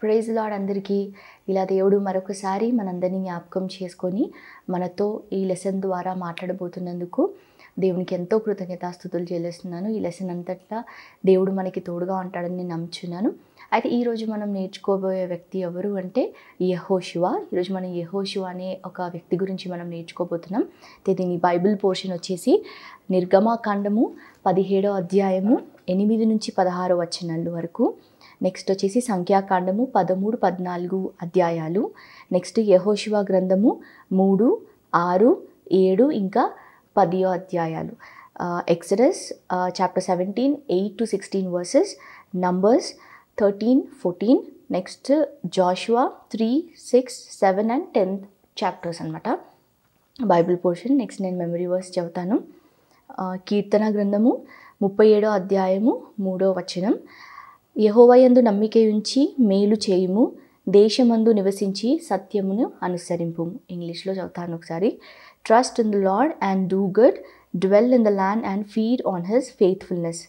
Praise lord అందరికీ. ఇలా దేవుడు మరొకసారి మనందరినీ జ్ఞాపకం చేసుకొని మనతో ఈ లెసన్ ద్వారా మాట్లాడబోతున్నందుకు దేవునికి ఎంతో కృతజ్ఞతాస్తుతులు చెల్లిస్తున్నాను. ఈ లెసన్ అంతటా దేవుడు మనకి తోడుగా ఉంటాడని నేను నమ్ముచున్నాను. అయితే ఈరోజు మనం నేర్చుకోబోయే వ్యక్తి ఎవరు అంటే యెహోషువ. ఈరోజు మనం యెహోషువ అనే ఒక వ్యక్తి గురించి మనం నేర్చుకోబోతున్నాం. దీని బైబిల్ పోర్షన్ వచ్చేసి నిర్గమాకాండము 17వ అధ్యాయము 8 నుంచి 16 వచనాల వరకు. నెక్స్ట్ వచ్చేసి సంఖ్యాకాండము 13, 14 అధ్యాయాలు. నెక్స్ట్ యెహోషువ గ్రంథము 3, 6, 7 ఇంకా 10 అధ్యాయాలు. Exodus chapter 17, 8 to 16 verses. Numbers 13, 14. Next Joshua 3, 6, 7 and 10 chapters అనమాట బైబిల్ పోర్షన్. నెక్స్ట్ నేను మెమరీ వర్స్ చెబుతాను. కీర్తన గ్రంథము 37వ అధ్యాయము 3వ వచనం. యెహోవాయందు నమ్మిక ఉంచి మేలు చేయుము, దేశమందు నివసించి సత్యమును అనుసరింపు. ఇంగ్లీష్లో చదువుతాను ఒకసారి. Trust in the Lord and do good, dwell in the land and feed on his faithfulness.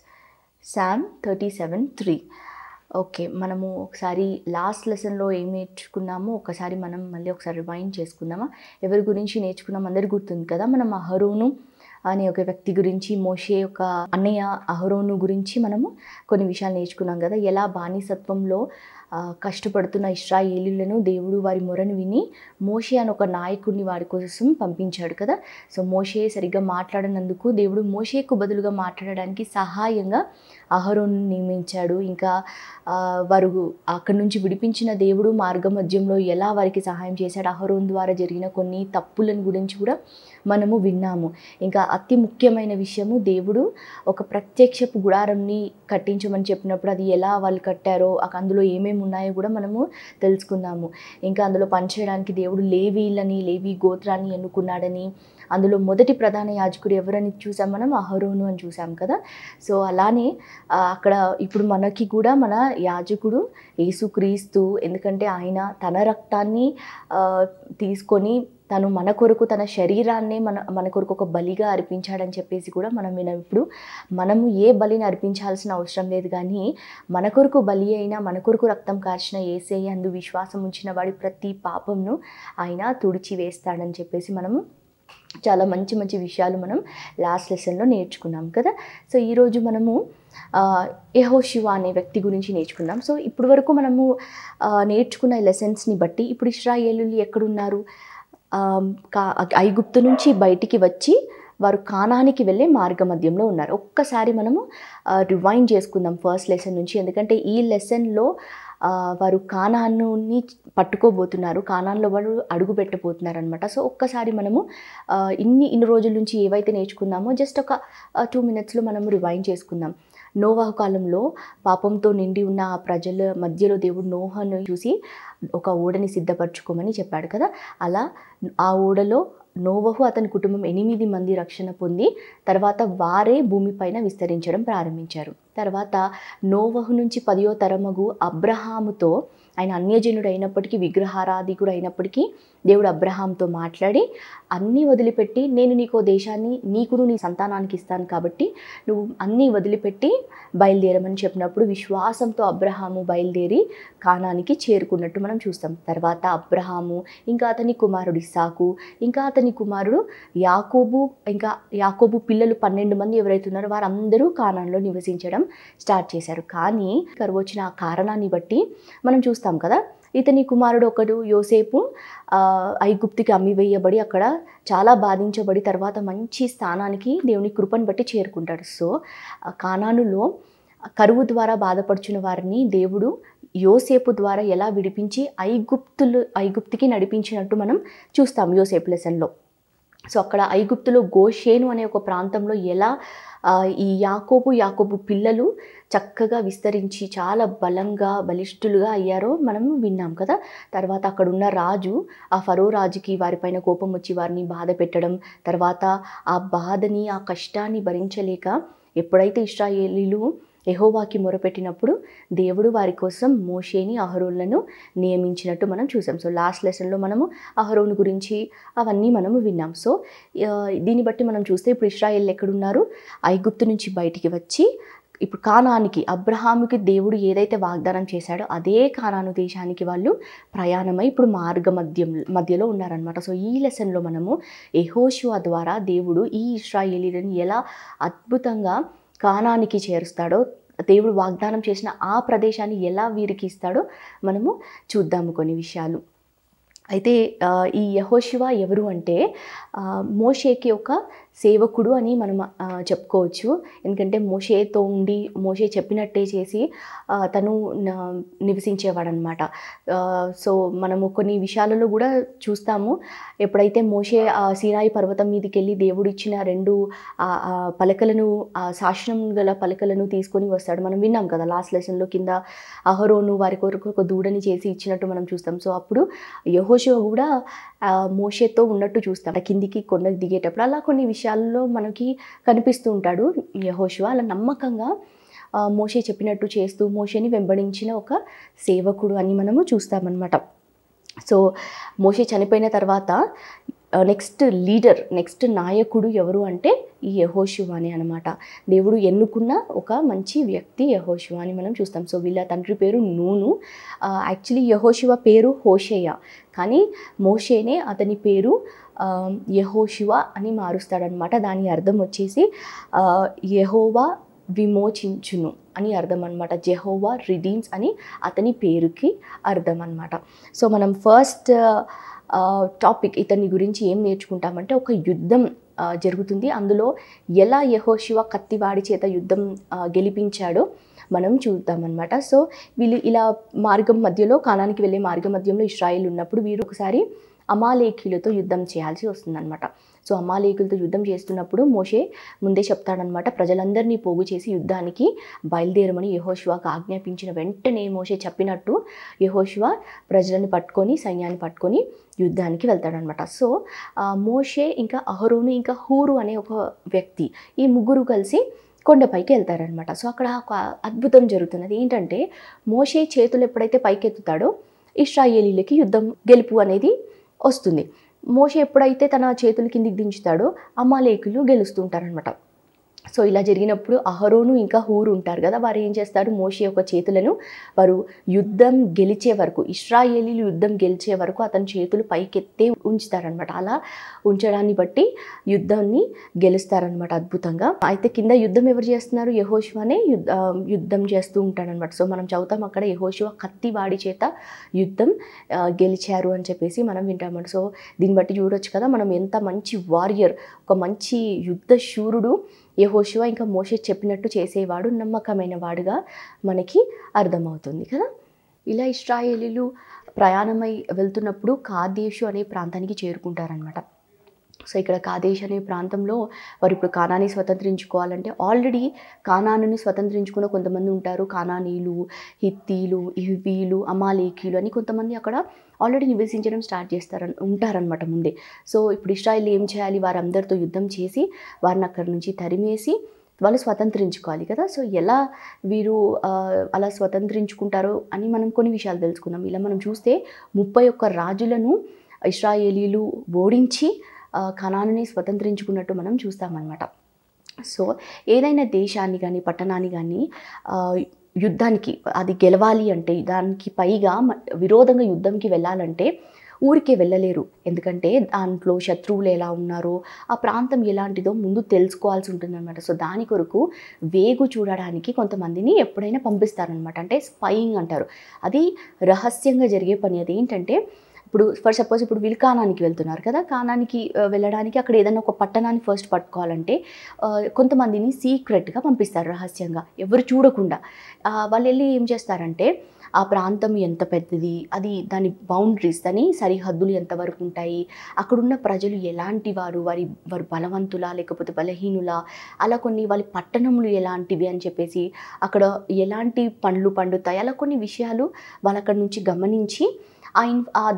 Psalm 37:3. Okay, మనము ఒకసారి లాస్ట్ లెసన్లో ఏం నేర్చుకున్నామో ఒకసారి మనం మళ్ళీ ఒకసారి రివైండ్ చేసుకుందామా. ఎవరి గురించి నేర్చుకున్నాం అందరికి గుర్తుంది కదా. మనం అహరోను అనే ఒక వ్యక్తి గురించి, మోషే యొక్క అన్నయ్య అహరోను గురించి మనము కొన్ని విషయాలు నేర్చుకున్నాం కదా. ఎలా బానిసత్వంలో కష్టపడుతున్న ఇశ్రాయేలీయులను దేవుడు వారి మొరను విని మోషే అని ఒక నాయకుడిని వారి కోసం పంపించాడు కదా. సో మోషే సరిగ్గా మాట్లాడినందుకు దేవుడు మోషేకు బదులుగా మాట్లాడడానికి సహాయంగా అహరోను నియమించాడు. ఇంకా వారు అక్కడి నుంచి విడిపించిన దేవుడు మార్గ మధ్యంలో ఎలా వారికి సహాయం చేశాడు, అహరోను ద్వారా జరిగిన కొన్ని తప్పులను గురించి కూడా మనము విన్నాము. ఇంకా అతి ముఖ్యమైన విషయము, దేవుడు ఒక ప్రత్యక్షపు గుడారంని కట్టించమని చెప్పినప్పుడు అది ఎలా వాళ్ళు కట్టారో, అందులో ఏమేమి ఉన్నాయో కూడా మనము తెలుసుకుందాము. ఇంకా అందులో పనిచేయడానికి దేవుడు లేవీ గోత్రాన్ని ఎన్నుకున్నాడని, అందులో మొదటి ప్రధాన యాజకుడు ఎవరని చూసాం మనం, అహరోను అని చూసాం కదా. సో అలానే అక్కడ ఇప్పుడు మనకి కూడా మన యాజకుడు యేసుక్రీస్తు. ఎందుకంటే ఆయన తన రక్తాన్ని తీసుకొని తను మన కొరకు తన శరీరాన్నే మన కొరకు ఒక బలిగా అర్పించాడని చెప్పేసి కూడా మనం విన్నాం. ఇప్పుడు మనము ఏ బలిని అర్పించాల్సిన అవసరం లేదు, కానీ మన కొరకు బలి అయినా మన కొరకు రక్తం కార్చిన యేసయ్య అందు విశ్వాసం ఉంచిన వాడి ప్రతి పాపంను ఆయన తుడిచి వేస్తాడని చెప్పేసి మనము చాలా మంచి మంచి విషయాలు మనం లాస్ట్ లెసన్లో నేర్చుకున్నాం కదా. సో ఈరోజు మనము యెహోషువ అనే వ్యక్తి గురించి నేర్చుకుందాం. సో ఇప్పుడు వరకు మనము నేర్చుకున్న లెసన్స్ని బట్టి ఇప్పుడు ఇశ్రాయేలీయులు ఎక్కడున్నారు, ఐగుప్తు నుంచి బయటికి వచ్చి వారు కానానికి వెళ్ళే మార్గ మధ్యంలో ఉన్నారు. ఒక్కసారి మనము రివైండ్ చేసుకుందాం ఫస్ట్ లెసన్ నుంచి. ఎందుకంటే ఈ లెసన్లో వారు కానాన్ని పట్టుకోబోతున్నారు, కానాన్లో వాళ్ళు అడుగు పెట్టబోతున్నారు అనమాట. సో ఒక్కసారి మనము ఇన్ని రోజుల నుంచి ఏవైతే నేర్చుకున్నామో జస్ట్ ఒక 2 minutesలో మనము రివైండ్ చేసుకుందాం. నోవాహు కాలంలో పాపంతో నిండి ఉన్న ఆ ప్రజల మధ్యలో దేవుడు నోహను చూసి ఒక ఓడని సిద్ధపరచుకోమని చెప్పాడు కదా. అలా ఆ ఓడలో నోవహు అతని కుటుంబం 8 మంది రక్షణ పొంది తర్వాత వారే భూమిపైన విస్తరించడం ప్రారంభించారు. తర్వాత నోవహు నుంచి 10వ తరమగు అబ్రహాముతో, ఆయన అన్యజనుడు అయినప్పటికీ విగ్రహారాధికుడు అయినప్పటికీ దేవుడు అబ్రహాంతో మాట్లాడి అన్నీ వదిలిపెట్టి నేను నీకో దేశాన్ని నీకును నీ సంతానానికి ఇస్తాను కాబట్టి నువ్వు అన్నీ వదిలిపెట్టి బయలుదేరమని చెప్పినప్పుడు విశ్వాసంతో అబ్రహాము బయలుదేరి కానానికి చేరుకున్నట్టు మనం చూస్తాం. తర్వాత అబ్రహాము ఇంకా అతని కుమారుడు ఇస్సాకు ఇంకా అతని కుమారుడు యాకోబు ఇంకా యాకోబు పిల్లలు 12 మంది ఎవరైతే ఉన్నారో వారందరూ కానాన్లో నివసించడం స్టార్ట్ చేశారు. కానీ కరువు వచ్చిన ఆ కారణాన్ని బట్టి మనం చూస్తాం కదా, ఇతని కుమారుడు ఒకడు యోసేపు ఐగుప్తుకి అమ్మివేయబడి అక్కడ చాలా బాధించబడి తర్వాత మంచి స్థానానికి దేవుని కృపను బట్టి చేరుకుంటాడు. సో కానానులో కరువు ద్వారా బాధపడుచున్న వారిని దేవుడు యోసేపు ద్వారా ఎలా విడిపించి ఐగుప్తుకి నడిపించినట్టు మనం చూస్తాం యోసేపు లెసన్లో. సో అక్కడ ఐగుప్తులో గోషేను అనే ఒక ప్రాంతంలో ఎలా ఈ యాకోబు పిల్లలు చక్కగా విస్తరించి చాలా బలిష్ఠులుగా అయ్యారో మనం విన్నాం కదా. తర్వాత అక్కడున్న రాజు, ఆ ఫరో రాజుకి వారిపైన కోపం వచ్చి వారిని బాధ పెట్టడం, తర్వాత ఆ బాధని ఆ కష్టాన్ని భరించలేక ఎప్పుడైతే ఇశ్రాయేలీయులు యెహోవాకి మొరపెట్టినప్పుడు దేవుడు వారి కోసం మోషేని అహరోనులను నియమించినట్టు మనం చూసాం. సో లాస్ట్ లెసన్లో మనము అహరోను గురించి అవన్నీ మనము విన్నాం. సో దీన్ని బట్టి మనం చూస్తే ఇప్పుడు ఇశ్రాయేలు ఎక్కడున్నారు, ఐగుప్తు నుంచి బయటికి వచ్చి ఇప్పుడు కానానికి అబ్రహాముకి దేవుడు ఏదైతే వాగ్దానం చేశాడో అదే కానాను దేశానికి వాళ్ళు ప్రయాణమై ఇప్పుడు మధ్యలో ఉన్నారనమాట. సో ఈ లెసన్లో మనము యెహోషువ ద్వారా దేవుడు ఈ ఇశ్రాయేలీయులను ఎలా అద్భుతంగా కానానికి చేరుస్తాడో, దేవుడు వాగ్దానం చేసిన ఆ ప్రదేశాన్ని ఎలా వీరికి ఇస్తాడో మనము చూద్దాము కొన్ని విషయాలు. అయితే ఈ యెహోషువ ఎవరు అంటే మోషేకి ఒక సేవకుడు అని మనం చెప్పుకోవచ్చు. ఎందుకంటే మోషేతో ఉండి మోషే చెప్పినట్టే చేసి తను నివసించేవాడనమాట. సో మనము కొన్ని విషయాలలో కూడా చూస్తాము. ఎప్పుడైతే మోషే సీనాయి పర్వతం మీదకి వెళ్ళి దేవుడు ఇచ్చిన 2 పలకలను, శాసనం గల పలకలను తీసుకొని వస్తాడు. మనం విన్నాం కదా లాస్ట్ లెసన్లో, కింద అహరోను వారి కొరకు ఒక దూడని చేసి ఇచ్చినట్టు మనం చూస్తాం. సో అప్పుడు యెహోషువ కూడా మోషేతో ఉన్నట్టు చూస్తాం. కిందికి కొండకి దిగేటప్పుడు అలా కొన్ని విషయాల్లో మనకి కనిపిస్తూ ఉంటాడు యెహోషువ. అలా నమ్మకంగా మోషే చెప్పినట్టు చేస్తూ మోషేని వెంబడించిన ఒక సేవకుడు అని మనము చూస్తామన్నమాట. సో మోషే చనిపోయిన తర్వాత నెక్స్ట్ నాయకుడు ఎవరు అంటే ఈ యెహోషువ అని అనమాట. దేవుడు ఎన్నుకున్న ఒక మంచి వ్యక్తి యెహోషువ అని మనం చూస్తాం. సో వీళ్ళ తండ్రి పేరు నూను. యాక్చువల్లీ యెహోషువ పేరు హోషేయ, కానీ మోషేనే అతని పేరు యెహోషువ అని మారుస్తాడనమాట. దాని అర్థం వచ్చేసి యెహోవా విమోచించును అని అర్థం అనమాట. జెహోవా రిడీమ్స్ అని అతని పేరుకి అర్థం అనమాట. సో మనం ఫస్ట్ టాపిక్ ఇతని గురించి ఏం నేర్చుకుంటామంటే, ఒక యుద్ధం జరుగుతుంది. అందులో ఎలా యెహోషువ కత్తివాడి చేత యుద్ధం గెలిపించాడో మనం చూద్దామన్నమాట. సో వీళ్ళు ఇలా కానానికి వెళ్ళే మార్గం మధ్యంలో ఇశ్రాయేల్ ఉన్నప్పుడు వీరు ఒకసారి అమాలేకీయులతో యుద్ధం చేయాల్సి వస్తుందన్నమాట. సో అమాలేకీయులతో యుద్ధం చేస్తున్నప్పుడు మోషే ముందే చెప్తాడనమాట, ప్రజలందరినీ పోగు చేసి యుద్ధానికి బయలుదేరమని యెహోషువకు ఆజ్ఞాపించిన వెంటనే మోషే చెప్పినట్టు యెహోషువ ప్రజలను పట్టుకొని, సైన్యాన్ని పట్టుకొని యుద్ధానికి వెళ్తాడనమాట. సో మోషే ఇంకా అహరోను ఇంకా హూరు అనే ఒక వ్యక్తి, ఈ ముగ్గురు కలిసి కొండపైకి వెళ్తారనమాట. సో అక్కడ ఒక అద్భుతం జరుగుతున్నది. ఏంటంటే మోషే చేతులు ఎప్పుడైతే పైకెత్తుతాడో ఇశ్రాయేలీలకి యుద్ధం గెలుపు అనేది వస్తుంది. మోషే ఎప్పుడైతే తన చేతులు కిందికి దించుతాడో అమాలేకులు గెలుస్తుంటారనమాట. సో ఇలా జరిగినప్పుడు అహరోను ఇంకా హూరు ఉంటారు కదా, వారు ఏం చేస్తారు, మోషే యొక్క చేతులను వారు యుద్ధం గెలిచే వరకు, ఇశ్రాయేలీలు యుద్ధం గెలిచే వరకు అతని చేతులు పైకెత్తే ఉంచుతారనమాట. అలా ఉంచడాన్ని బట్టి యుద్ధాన్ని గెలుస్తారనమాట అద్భుతంగా. అయితే కింద యుద్ధం ఎవరు చేస్తున్నారు, యెహోషువనే యుద్ధం చేస్తూ ఉంటాడనమాట. సో మనం చదువుతాం అక్కడ యెహోషువ కత్తి వాడి చేత యుద్ధం గెలిచారు అని చెప్పేసి మనం వింటామన్నమాట. సో దీన్ని బట్టి చూడొచ్చు కదా మనం ఎంత మంచి వారియర్, ఒక మంచి యుద్ధ శూరుడు యెహోషువ ఇంకా మోషే చెప్పినట్టు చేసేవాడు, నమ్మకమైన వాడుగా మనకి అర్థమవుతుంది కదా. ఇలా ఇశ్రాయేలీలు ప్రయాణమై వెళ్తున్నప్పుడు కాదేషు అనే ప్రాంతానికి చేరుకుంటారనమాట. సో ఇక్కడ కాదేశ్ అనే ప్రాంతంలో వారు ఇప్పుడు కానాన్ని స్వతంత్రించుకోవాలంటే, ఆల్రెడీ కానానుని స్వతంత్రించుకున్న కొంతమంది ఉంటారు. కానానీలు, హిత్తీలు, హివ్వీలు, అమాలేకీలు అని కొంతమంది అక్కడ ఆల్రెడీ నివసించడం ఉంటారనమాట ముందే. సో ఇప్పుడు ఇశ్రాయేల్ ఏం చేయాలి, వారందరితో యుద్ధం చేసి వారిని అక్కడి నుంచి తరిమేసి వాళ్ళు స్వతంత్రించుకోవాలి కదా. సో ఎలా వీరు అలా స్వతంత్రించుకుంటారో అని మనం కొన్ని విషయాలు తెలుసుకుందాం. ఇలా మనం చూస్తే 31 రాజులను ఇశ్రాయేలీలు ఓడించి కనానుని స్వతంత్రించుకున్నట్టు మనం చూస్తామన్నమాట. సో ఏదైనా దేశాన్ని కానీ పట్టణాన్ని కానీ యుద్ధానికి అది గెలవాలి అంటే, దానికి పైగా విరోధంగా యుద్ధంకి వెళ్ళాలంటే ఊరికే వెళ్ళలేరు. ఎందుకంటే దాంట్లో శత్రువులు ఎలా ఉన్నారో, ఆ ప్రాంతం ఎలాంటిదో ముందు తెలుసుకోవాల్సి ఉంటుందన్నమాట. సో దాని కొరకు వేగు చూడడానికి కొంతమందిని ఎప్పుడైనా పంపిస్తారనమాట. అంటే స్పైయింగ్ అంటారు. అది రహస్యంగా జరిగే పని. అది ఏంటంటే, ఇప్పుడు ఫర్ సపోజ్ ఇప్పుడు వీళ్ళు కానానికి వెళ్తున్నారు కదా, కానానికి వెళ్ళడానికి అక్కడ ఏదైనా ఒక పట్టణాన్ని ఫస్ట్ పట్టుకోవాలంటే కొంతమందిని సీక్రెట్గా పంపిస్తారు, రహస్యంగా, ఎవరు చూడకుండా. వాళ్ళు వెళ్ళి ఏం చేస్తారంటే, ఆ ప్రాంతం ఎంత పెద్దది, అది దాని బౌండరీస్, దాని సరిహద్దులు ఎంతవరకు ఉంటాయి, అక్కడున్న ప్రజలు ఎలాంటి వారు, వారు బలవంతులా లేకపోతే బలహీనులా, అలా కొన్ని వాళ్ళ పట్టణములు ఎలాంటివి అని చెప్పేసి, అక్కడ ఎలాంటి పండ్లు పండుతాయి, అలా కొన్ని విషయాలు వాళ్ళు అక్కడ నుంచి గమనించి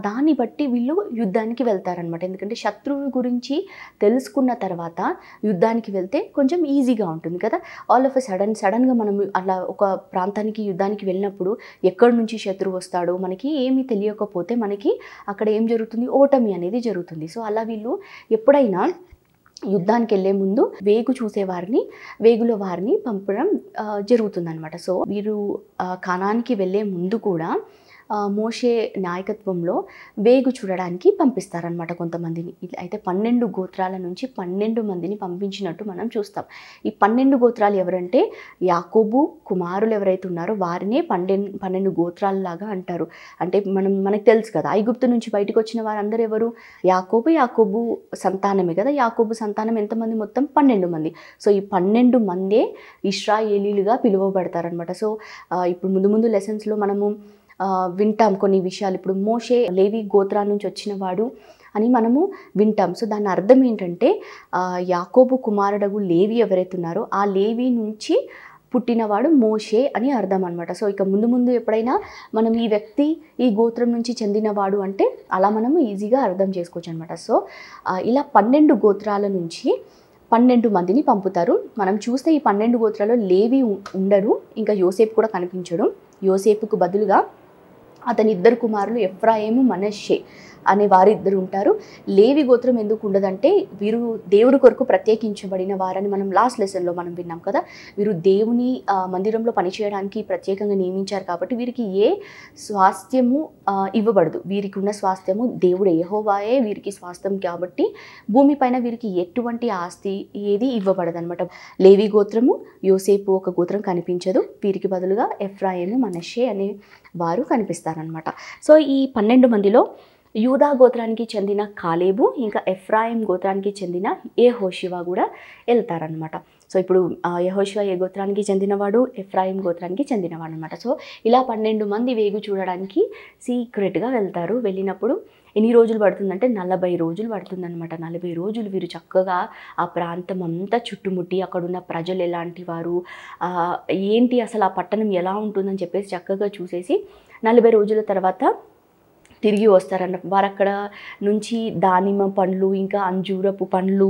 దాన్ని బట్టి వీళ్ళు యుద్ధానికి వెళ్తారనమాట. ఎందుకంటే శత్రువు గురించి తెలుసుకున్న తర్వాత యుద్ధానికి వెళ్తే కొంచెం ఈజీగా ఉంటుంది కదా. ఆల్ ఆఫ్ సడన్గా మనం అలా ఒక ప్రాంతానికి యుద్ధానికి వెళ్ళినప్పుడు ఎక్కడి నుంచి శత్రువు వస్తాడో మనకి ఏమీ తెలియకపోతే మనకి అక్కడ ఏం జరుగుతుంది, ఓటమి అనేది జరుగుతుంది. సో అలా వీళ్ళు ఎప్పుడైనా యుద్ధానికి వెళ్ళే ముందు వేగు చూసేవారిని, వేగుల వారిని పంపడం జరుగుతుందన్నమాట. సో వీరు కానానికి వెళ్ళే ముందు కూడా మోషే నాయకత్వంలో వేగు చూడడానికి పంపిస్తారనమాట కొంతమందిని. అయితే 12 గోత్రాల నుంచి 12 మందిని పంపించినట్టు మనం చూస్తాం. ఈ 12 గోత్రాలు ఎవరంటే యాకోబు కుమారులు ఎవరైతే ఉన్నారో వారినే 12 గోత్రాలలాగా అంటారు. అంటే మనకు తెలుసు కదా, ఐగుప్తు నుంచి బయటకు వచ్చిన వారందరూ ఎవరు? యాకోబు సంతానమే కదా. యాకోబు సంతానం ఎంతమంది? మొత్తం 12 మంది. సో ఈ 12 మందే ఇశ్రాయేలీలుగా పిలువబడతారనమాట. సో ఇప్పుడు ముందు లెసన్స్లో మనము వింటాం కొన్ని విషయాలు. ఇప్పుడు మోషే లేవి గోత్రాల నుంచి వచ్చిన వాడు అని మనము వింటాం. సో దాని అర్థం ఏంటంటే యాకోబు కుమారుడు లేవి ఎవరైతే ఉన్నారో ఆ లేవి నుంచి పుట్టినవాడు మోషే అని అర్థం అనమాట. సో ఇక ముందు ఎప్పుడైనా మనం ఈ వ్యక్తి ఈ గోత్రం నుంచి చెందినవాడు అంటే అలా మనము ఈజీగా అర్థం చేసుకోవచ్చు అనమాట. సో ఇలా 12 గోత్రాల నుంచి 12 మందిని పంపుతారు. మనం చూస్తే ఈ 12 గోత్రాల్లో లేవి ఉండరు, ఇంకా యోసేపు కూడా కనిపించడు. యోసేపుకు బదులుగా అతని 2 కుమారులు ఎఫ్రాయిము, మనష్షే అనే వారిద్దరు ఉంటారు. లేవి గోత్రం ఎందుకు ఉండదంటే వీరు దేవుడి కొరకు ప్రత్యేకించబడిన వారని మనం లాస్ట్ లెసన్లో మనం విన్నాం కదా. వీరు దేవుని మందిరంలో పనిచేయడానికి ప్రత్యేకంగా నియమించారు కాబట్టి వీరికి ఏ స్వాస్థ్యము ఇవ్వబడదు. వీరికి ఉన్న స్వాస్థ్యము దేవుడే యెహోవాయే వీరికి స్వాస్థ్యం కాబట్టి భూమిపైన వీరికి ఎటువంటి ఆస్తి ఏది ఇవ్వబడదు అనమాట. లేవి గోత్రము, యోసేపు ఒక గోత్రం కనిపించదు. వీరికి బదులుగా ఎఫ్రాయిము, మనష్షే అనే వారు కనిపిస్తారనమాట. సో ఈ 12 మందిలో యూదా గోత్రానికి చెందిన కాలేబు ఇంకా ఎఫ్రాయిం గోత్రానికి చెందిన యెహోషువ కూడా వెళ్తారనమాట. సో ఇప్పుడు యెహోషువ ఏ గోత్రానికి చెందినవాడు? ఎఫ్రాయిం గోత్రానికి చెందినవాడు అనమాట. సో ఇలా 12 మంది వేగు చూడడానికి సీక్రెట్గా వెళ్తారు. వెళ్ళినప్పుడు ఎన్ని రోజులు పడుతుందంటే 40 రోజులు పడుతుందన్నమాట. 40 రోజులు వీరు చక్కగా ఆ ప్రాంతం అంతా చుట్టుముట్టి అక్కడున్న ప్రజలు ఎలాంటి వారు, ఏంటి అసలు ఆ పట్టణం ఎలా ఉంటుందని చెప్పేసి చక్కగా చూసేసి 40 రోజుల తర్వాత తిరిగి వస్తారన్న. వారు అక్కడ నుంచి దానిమ్మ పండ్లు, ఇంకా అంజూరపు పండ్లు,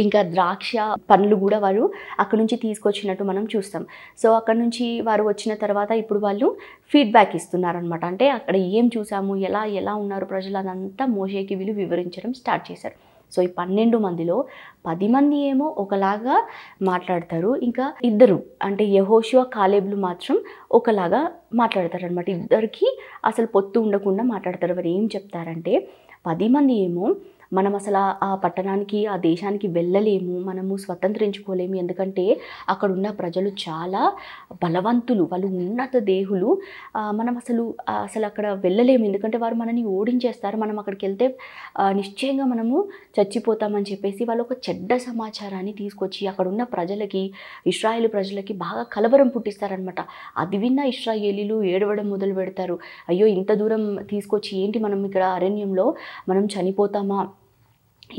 ఇంకా ద్రాక్ష పండ్లు కూడా వారు అక్కడ నుంచి తీసుకొచ్చినట్టు మనం చూస్తాం. సో అక్కడ నుంచి వారు వచ్చిన తర్వాత ఇప్పుడు వాళ్ళు ఫీడ్బ్యాక్ ఇస్తున్నారనమాట. అంటే అక్కడ ఏం చూసాము, ఎలా ఉన్నారు ప్రజలు, అదంతా మోషేకి వీళ్ళు వివరించడం స్టార్ట్ చేశారు. సో ఈ 12 మందిలో 10 మంది ఏమో ఒకలాగా మాట్లాడతారు, ఇంకా 2 అంటే యెహోషువ కాలేబులు మాత్రం ఒకలాగా మాట్లాడతారు అనమాట. ఇద్దరికి అసలు పొత్తు ఉండకుండా మాట్లాడతారు. వారు ఏం చెప్తారంటే 10 మంది ఏమో మనం అసలు ఆ పట్టణానికి ఆ దేశానికి వెళ్ళలేము, మనము స్వతంత్రించుకోలేము, ఎందుకంటే అక్కడ ఉన్న ప్రజలు చాలా బలవంతులు, వాళ్ళు ఉన్నత దేహులు, మనం అసలు అక్కడ వెళ్ళలేము, ఎందుకంటే వారు మనని ఓడించేస్తారు, మనం అక్కడికి వెళ్తే నిశ్చయంగా మనము చచ్చిపోతామని చెప్పేసి వాళ్ళు ఒక చెడ్డ సమాచారాన్ని తీసుకొచ్చి అక్కడ ఉన్న ప్రజలకి, ఇశ్రాయేలు ప్రజలకి బాగా కలవరం పుట్టిస్తారనమాట. అది విన్న ఇశ్రాయేలీలు ఏడవడం మొదలు పెడతారు. అయ్యో ఇంత దూరం తీసుకొచ్చి ఏంటి మనం ఇక్కడ అరణ్యంలో మనం చనిపోతామా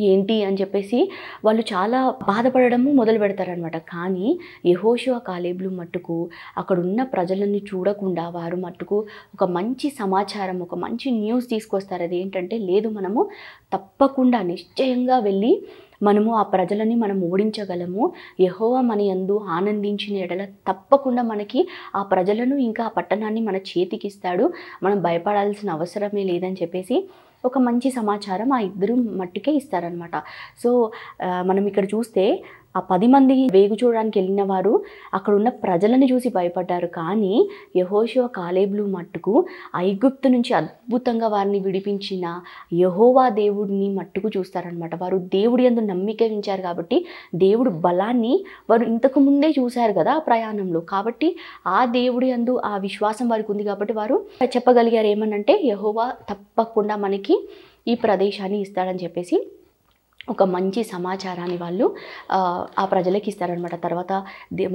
ఏంటి అని చెప్పేసి వాళ్ళు చాలా బాధపడడము మొదలు పెడతారనమాట. కానీ యెహోషువ కాలేబులు మట్టుకు అక్కడున్న ప్రజలని చూడకుండా వారు మట్టుకు ఒక మంచి సమాచారం, ఒక మంచి న్యూస్ తీసుకొస్తారు. అది ఏంటంటే లేదు, మనము తప్పకుండా నిశ్చయంగా వెళ్ళి మనము ఆ ప్రజలని మనం ఓడించగలము, యెహోవా మన యందు ఆనందించిన ఎడల తప్పకుండా మనకి ఆ ప్రజలను ఇంకా ఆ పట్టణాన్ని మన చేతికిస్తాడు, మనం భయపడాల్సిన అవసరమే లేదని చెప్పేసి ఒక మంచి సమాచారం ఆ 2 మట్టుకే ఇస్తారనమాట. సో మనం ఇక్కడ చూస్తే ఆ 10 మంది వేగు చూడడానికి వెళ్ళిన వారు అక్కడ ఉన్న ప్రజలను చూసి భయపడ్డారు. కానీ యెహోషువ కాలేబులు మట్టుకు ఐగుప్తు నుంచి అద్భుతంగా వారిని విడిపించిన యెహోవా దేవుడిని మట్టుకు చూస్తారనమాట. వారు దేవుడి యందు నమ్మిక ఉంచారు కాబట్టి దేవుడు బలాన్ని వారు ఇంతకు ముందే చూశారు కదా ఆ ప్రయాణంలో. కాబట్టి ఆ దేవుడి యందు ఆ విశ్వాసం వారికి ఉంది కాబట్టి వారు చెప్పగలిగారు ఏమనంటే యెహోవా తప్పకుండా మనకి ఈ ప్రదేశాన్ని ఇస్తాడని చెప్పేసి ఒక మంచి సమాచారాన్ని వాళ్ళు ఆ ప్రజలకి ఇస్తారనమాట. తర్వాత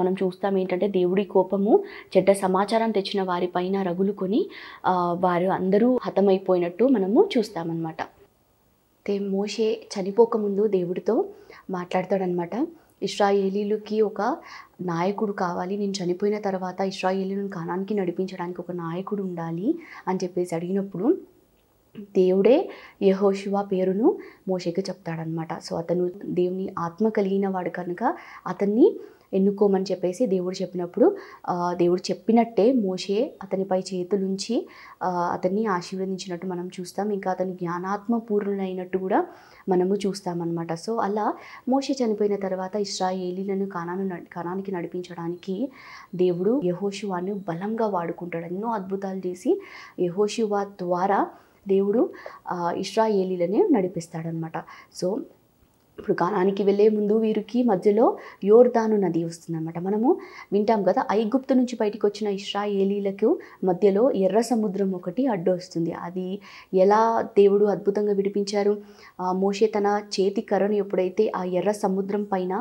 మనం చూస్తాం ఏంటంటే దేవుడి కోపము చెడ్డ సమాచారం తెచ్చిన వారిపైన రగులుకొని వారు అందరూ హతమైపోయినట్టు మనము చూస్తామన్నమాట. మోషే చనిపోకముందు దేవుడితో మాట్లాడతాడనమాట. ఇశ్రాయేలీలకి ఒక నాయకుడు కావాలి, నేను చనిపోయిన తర్వాత ఇశ్రాయేలీలను కానానికి నడిపించడానికి ఒక నాయకుడు ఉండాలి అని చెప్పేసి అడిగినప్పుడు దేవుడే యెహోషువ పేరును మోషేకి చెప్తాడనమాట. సో అతను దేవుని ఆత్మ కలిగిన వాడు కనుక అతన్ని ఎన్నుకోమని చెప్పేసి దేవుడు చెప్పినప్పుడు దేవుడు చెప్పినట్టే మోషే అతనిపై చేతులుంచి అతన్ని ఆశీర్వదించినట్టు మనం చూస్తాం. ఇంకా అతను జ్ఞానాత్మ పూర్ణులైనట్టు కూడా మనము చూస్తామన్నమాట. సో అలా మోషే చనిపోయిన తర్వాత ఇశ్రాయేలీలను కానానికి నడిపించడానికి దేవుడు యెహోషువను బలంగా వాడుకుంటాడు. ఎన్నో అద్భుతాలు చేసి యెహోషువ ద్వారా దేవుడు ఇశ్రాయేలీలను నడిపిస్తాడనమాట. సో ఇప్పుడు కానానికి వెళ్ళే ముందు వీరికి మధ్యలో యోర్దాను నది వస్తుందన్నమాట. మనము వింటాం కదా, ఐగుప్తు నుంచి బయటికి వచ్చిన ఇశ్రాయేలీలకు మధ్యలో ఎర్ర సముద్రం ఒకటి అడ్డు వస్తుంది. అది ఎలా దేవుడు అద్భుతంగా విడిపించారు. మోషే తన చేతి కర్రను ఎప్పుడైతే ఆ ఎర్ర సముద్రం పైన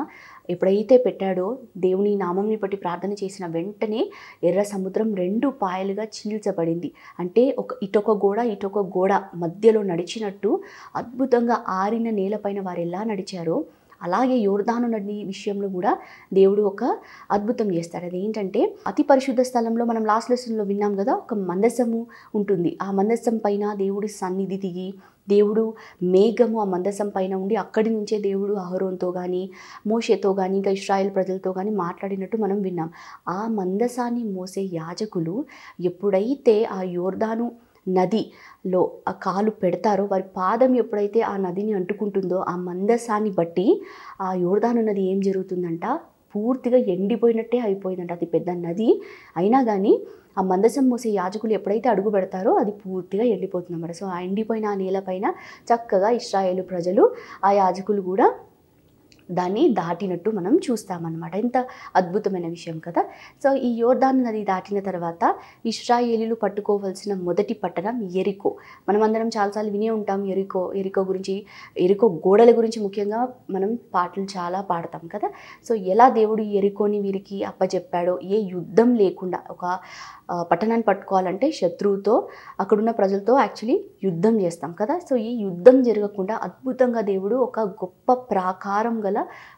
ఎప్పుడైతే పెట్టాడో, దేవుని నామంని బట్టి ప్రార్థన చేసిన వెంటనే ఎర్ర సముద్రం 2 పాయలుగా చీల్చబడింది. అంటే ఇటొక గోడ మధ్యలో నడిచినట్టు అద్భుతంగా ఆరిన నేలపైన వారు ఎలా నడిచారో అలాగే యోర్దాను నది విషయంలో కూడా దేవుడు ఒక అద్భుతం చేస్తాడు. అదేంటంటే అతి పరిశుద్ధ స్థలంలో మనం లాస్ట్ లెసన్లో విన్నాం కదా, ఒక మందసము ఉంటుంది. ఆ మందసం పైన దేవుడి సన్నిధి దిగి దేవుడు మేఘము ఆ మందసం పైన ఉండి అక్కడి నుంచే దేవుడు అహరోన్తో కానీ మోషేతో కానీ ఇంకా ఇశ్రాయేల్ ప్రజలతో కానీ మాట్లాడినట్టు మనం విన్నాం. ఆ మందసాన్ని మోసే యాజకులు ఎప్పుడైతే ఆ యోర్దాను నదిలో ఆ కాలు పెడతారో, వారి పాదం ఎప్పుడైతే ఆ నదిని అంటుకుంటుందో ఆ మందసాన్ని బట్టి ఆ యోర్దాను నది ఏం జరుగుతుందంట, పూర్తిగా ఎండిపోయినట్టే అయిపోయిందంట. అది పెద్ద నది అయినా కానీ ఆ మందసం మోసే యాజకులు ఎప్పుడైతే అడుగు పెడతారో అది పూర్తిగా ఎండిపోతుందన్నమాట. సో ఆ ఎండిపోయిన ఆ నేలపైన చక్కగా ఇశ్రాయేలు ప్రజలు ఆ యాజకులు కూడా దాన్ని దాటినట్టు మనం చూస్తామన్నమాట. ఎంత అద్భుతమైన విషయం కదా. సో ఈ యోర్దాను నది దాటిన తర్వాత ఇశ్రాయేలీలు పట్టుకోవాల్సిన మొదటి పట్టణం యెరికో. మనమందరం చాలాసార్లు వినే ఉంటాం యెరికో గురించి, యెరికో గోడల గురించి ముఖ్యంగా మనం పాటలు చాలా పాడతాం కదా. సో ఎలా దేవుడు యెరికోని వీరికి అప్పచెప్పాడో, ఏ యుద్ధం లేకుండా ఒక పట్టణాన్ని పట్టుకోవాలంటే శత్రువుతో అక్కడున్న ప్రజలతో యాక్చువల్లీ యుద్ధం చేస్తాం కదా. సో ఈ యుద్ధం జరగకుండా అద్భుతంగా దేవుడు ఒక గొప్ప ప్రాకారం గల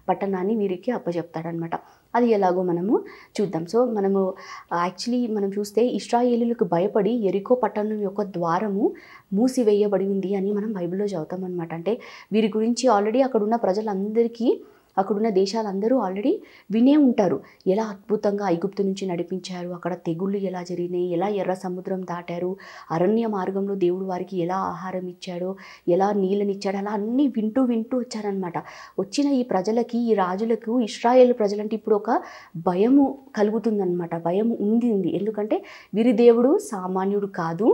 పట్టణాన్ని వీరికి అప్పచెప్తాడనమాట. అది ఎలాగో మనము చూద్దాం. సో మనము యాక్చువల్లీ మనం చూస్తే ఇశ్రాయేలీలకు భయపడి యెరికో పట్టణం యొక్క ద్వారము మూసివేయబడి ఉంది అని మనం బైబిల్లో చదువుతాం అనమాట. అంటే వీరి గురించి ఆల్రెడీ అక్కడున్న ప్రజలందరికీ, అక్కడున్న దేశాలందరూ ఆల్రెడీ వినే ఉంటారు. ఎలా అద్భుతంగా ఐగుప్తు నుంచి నడిపించారు, అక్కడ తెగుళ్ళు ఎలా జరిగినాయి, ఎలా ఎర్ర సముద్రం దాటారు, అరణ్య మార్గంలో దేవుడు వారికి ఎలా ఆహారం ఇచ్చాడో, ఎలా నీళ్ళనిచ్చాడో, అలా అన్నీ వింటూ వచ్చారనమాట. వచ్చిన ఈ ప్రజలకి, ఈ రాజులకు ఇశ్రాయేల్ ప్రజలంటే ఇప్పుడు ఒక భయము కలుగుతుందన్నమాట. భయం ఉంది. ఎందుకంటే వీరి దేవుడు సామాన్యుడు కాదు,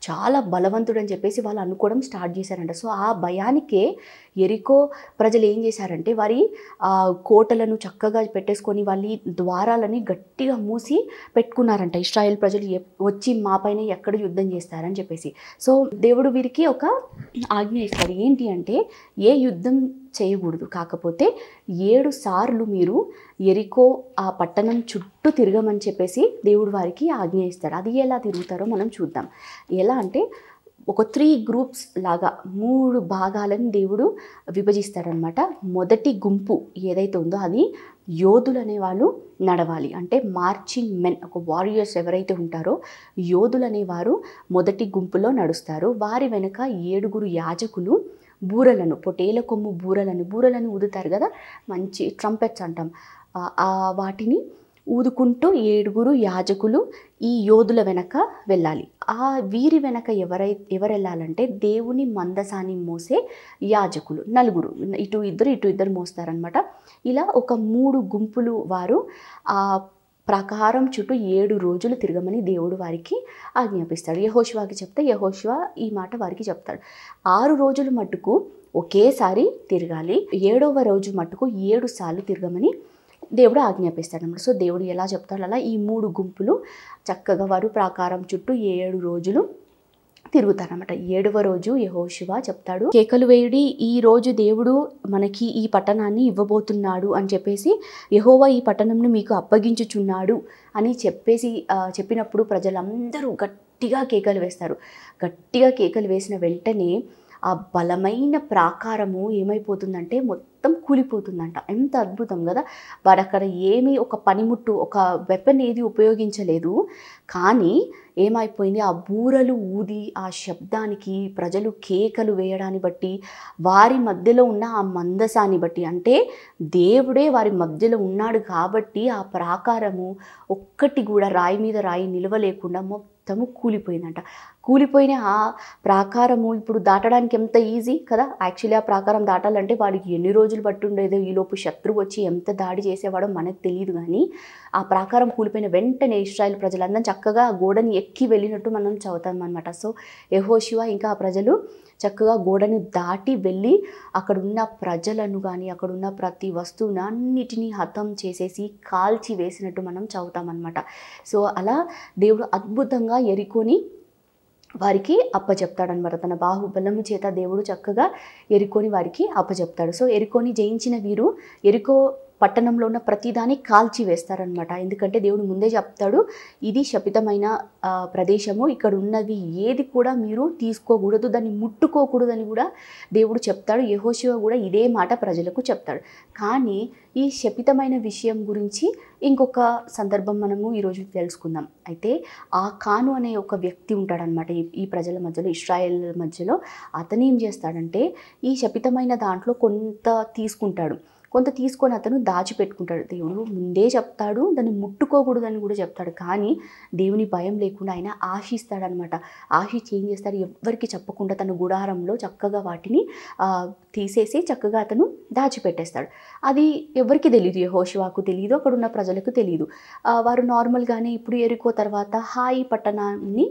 చాలా బలవంతుడు అని చెప్పేసి వాళ్ళు అనుకోవడం స్టార్ట్ చేశారంట. సో ఆ భయానికే యెరికో ప్రజలు ఏం చేశారంటే వారి కోటలను చక్కగా పెట్టేసుకొని వాళ్ళ ద్వారాలని గట్టిగా మూసి పెట్టుకున్నారంట. ఇశ్రాయేల్ ప్రజలు వచ్చి మా పైన ఎక్కడ యుద్ధం చేస్తారని చెప్పేసి. సో దేవుడు వీరికి ఒక ఆజ్ఞ ఇస్తాడు. ఏంటి అంటే ఏ యుద్ధం చేయకూడదు, కాకపోతే 7 సార్లు మీరు యెరికో ఆ పట్టణం చుట్టూ తిరగమని చెప్పేసి దేవుడు వారికి ఆజ్ఞ ఇస్తాడు. అది ఎలా తిరుగుతారో మనం చూద్దాం. ఎలా అంటే ఒక 3 గ్రూప్స్ లాగా 3 భాగాలను దేవుడు విభజిస్తాడనమాట. మొదటి గుంపు ఏదైతే ఉందో అది యోధులు అనేవాళ్ళు నడవాలి. అంటే మార్చింగ్ మెన్, ఒక వారియర్స్ ఎవరైతే ఉంటారో యోధులు అనేవారు మొదటి గుంపులో నడుస్తారు. వారి వెనుక 7 యాజకులు బూరలను, పొటేల కొమ్ము బూరలను ఊదుతారు కదా, మంచి ట్రంపెట్స్ అంటాం, వాటిని ఊదుకుంటూ 7 యాజకులు ఈ యోధుల వెనక వెళ్ళాలి. వీరి వెనక ఎవరు వెళ్ళాలంటే దేవుని మందసాన్ని మోసే యాజకులు 4, ఇటు ఇద్దరు మోస్తారనమాట. ఇలా ఒక 3 గుంపులు వారు ఆ ప్రాకారం చుట్టూ 7 రోజులు తిరగమని దేవుడు వారికి ఆజ్ఞాపిస్తాడు. యెహోషువకి చెప్తే యెహోషువ ఈ మాట వారికి చెప్తాడు. 6 రోజులు మట్టుకు ఒకేసారి తిరగాలి, 7వ రోజు మట్టుకు 7 సార్లు తిరగమని దేవుడు ఆజ్ఞాపిస్తాడు అన్నమాట. సో దేవుడు ఎలా చెప్తాడు అలా ఈ 3 గుంపులు చక్కగా వారు ప్రాకారం చుట్టూ 7 రోజులు తిరుగుతారన్నమాట. 7వ రోజు యెహోషువ చెప్తాడు, కేకలు వేయుడి, ఈ రోజు దేవుడు మనకి ఈ పట్టణాన్ని ఇవ్వబోతున్నాడు అని చెప్పేసి, యెహోవా ఈ పట్టణంను మీకు అప్పగించుచున్నాడు అని చెప్పినప్పుడు ప్రజలందరూ గట్టిగా కేకలు వేస్తారు. గట్టిగా కేకలు వేసిన వెంటనే ఆ బలమైన ప్రాకారము ఏమైపోతుందంటే మొత్తం కూలిపోతుందంట. ఎంత అద్భుతం కదా! వాడు అక్కడ ఏమీ ఒక పనిముట్టు, ఒక వెపన్ ఏది ఉపయోగించలేదు. కానీ ఏమైపోయింది, ఆ బూరలు ఊది ఆ శబ్దానికి, ప్రజలు కేకలు వేయడాన్ని బట్టి, వారి మధ్యలో ఉన్న ఆ మందసాన్ని బట్టి, అంటే దేవుడే వారి మధ్యలో ఉన్నాడు కాబట్టి ఆ ప్రాకారము ఒక్కటి కూడా రాయి మీద రాయి నిలవలేకుండా మొత్తము కూలిపోయిందంట. కూలిపోయిన ఆ ప్రాకారము ఇప్పుడు దాటడానికి ఎంత ఈజీ కదా! యాక్చువల్లీ ఆ ప్రాకారం దాటాలంటే వాడికి ఎన్ని రోజులు పట్టుండేదో, ఈలోపు శత్రువు వచ్చి ఎంత దాడి చేసేవాడో మనకు తెలియదు. కానీ ఆ ప్రాకారం కూలిపోయిన వెంటనే ఇశ్రాయేల్ ప్రజలందరూ చక్కగా ఆ గోడని ఎక్కి వెళ్ళినట్టు మనం చదువుతాం అనమాట. సో యెహోషువ ఇంకా ఆ ప్రజలు చక్కగా గోడని దాటి వెళ్ళి అక్కడున్న ప్రజలను కానీ అక్కడున్న ప్రతి వస్తువుని అన్నిటినీ హతం చేసేసి కాల్చి వేసినట్టు మనం చదువుతామన్నమాట. సో అలా దేవుడు అద్భుతంగా ఎరికోని వారికి అప్పచెప్తాడనమాట. తన బాహుబలము చేత దేవుడు చక్కగా ఎరికోని వారికి అప్పచెప్తాడు. సో ఎరికోని జయించిన వీరు ఎరికో పట్టణంలో ఉన్న ప్రతిదాన్ని కాల్చి వేస్తారనమాట. ఎందుకంటే దేవుడు ముందే చెప్తాడు, ఇది శపితమైన ప్రదేశము, ఇక్కడ ఉన్నది ఏది కూడా మీరు తీసుకోకూడదు, దాన్ని ముట్టుకోకూడదని కూడా దేవుడు చెప్తాడు. యెహోషువ కూడా ఇదే మాట ప్రజలకు చెప్తాడు. కానీ ఈ శపితమైన విషయం గురించి ఇంకొక సందర్భం మనము ఈరోజు తెలుసుకుందాం. అయితే ఆకాను అనే ఒక వ్యక్తి ఉంటాడనమాట ఈ ప్రజల మధ్యలో, ఇశ్రాయేల్ మధ్యలో. అతను ఏం చేస్తాడంటే ఈ శపితమైన దాంట్లో కొంత తీసుకొని అతను దాచిపెట్టుకుంటాడు. దేవుడు ముందే చెప్తాడు, దాన్ని ముట్టుకోకూడదని కూడా చెప్తాడు. కానీ దేవుని భయం లేకుండా ఆయన ఆశిస్తాడనమాట. ఆశించి ఏం చేస్తాడు, ఎవ్వరికి చెప్పకుండా తన గుడారంలో చక్కగా వాటిని తీసేసి చక్కగా అతను దాచిపెట్టేస్తాడు. అది ఎవరికి తెలియదు, యెహోషువకు తెలియదు, అక్కడ ఉన్న ప్రజలకు తెలియదు. వారు నార్మల్గానే ఇప్పుడు ఎరికో తర్వాత హాయి పట్టణాన్ని